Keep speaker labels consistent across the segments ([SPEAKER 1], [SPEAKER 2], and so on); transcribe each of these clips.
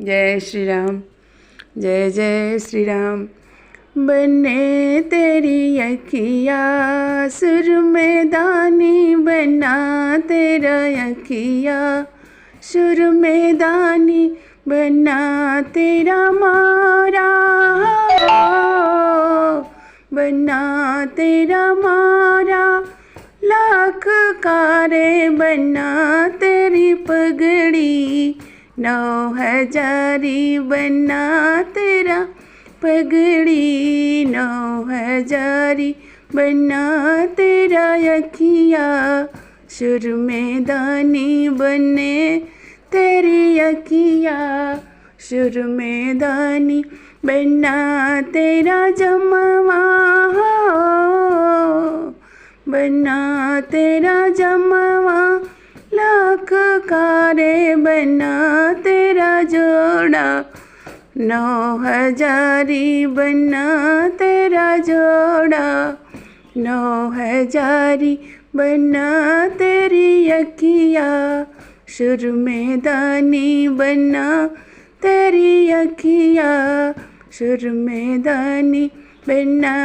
[SPEAKER 1] जय श्री राम। जय जय श्री राम। बने तेरी अखिया सुर में दानी, बना तेरा अखिया सुर में दानी, बना तेरा मारा, बना तेरा मारा लाख कारे, बना तेरी पगड़ी 9,000 बना तेरा पगड़ी 9,000 बना तेरा अखिया सुर में दानी, बने तेरी अखिया सुर में दानी, बना तेरा जमवा, बना तेरा जमवा लाख कारे, बना तेरा जोड़ा 9,000 बना तेरा जोड़ा 9,000 बना तेरी अखिया सुर में दानी, बना तेरी अखिया सुर में दानी, बना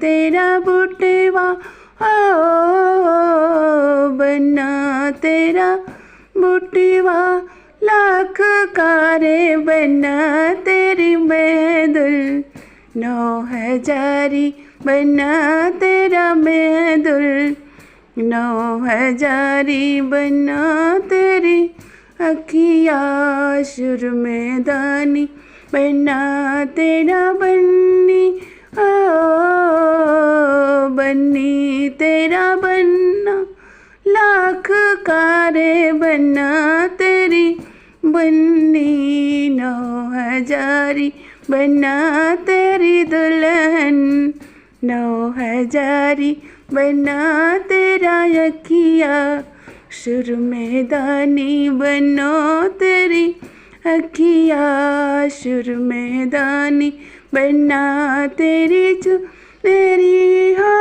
[SPEAKER 1] तेरा बुटवा, बना तेरा बुटवा लाख कारे, बना तेरी महदुल 9,000 बना तेरा महदुल 9,000 बना तेरी अखिया सुर में दानी, बना तेरा बन्नी, बन्नी तेरा बनना लाख कारे, बना तेरी बन्नी 9,000 बना तेरी दुल्हन 9,000 बना तेरा अखिया सुर में दानी, बनो तेरी अखिया सुर में दानी, बना तेरी चुनरी हो,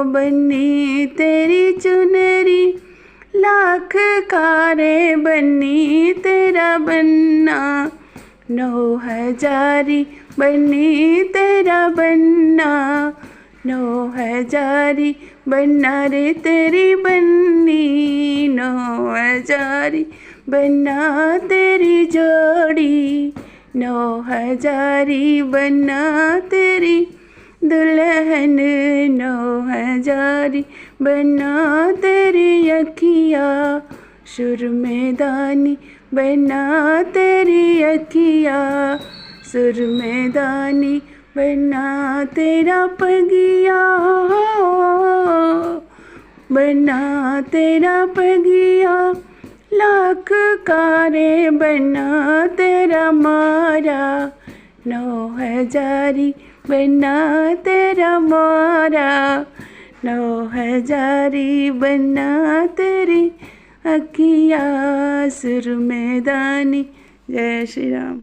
[SPEAKER 1] बनी तेरी चुनरी लाख कारे, बनी तेरा बनना 9,000 बनी तेरा बनना 9,000 बना रे तेरी बन्नी 9,000 बना तेरी जोड़ी 9,000 बना तेरी दुल्हन 9,000 बना तेरी अखिया सुर में दानी, बना तेरी अखिया सुर में दानी, बना तेरा पगिया, बना तेरा पगिया लाख कारे, बना तेरा मारा 9,000 बना तेरा मारा 9,000 बना तेरी अखिया सुर में दानी। जय श्री राम।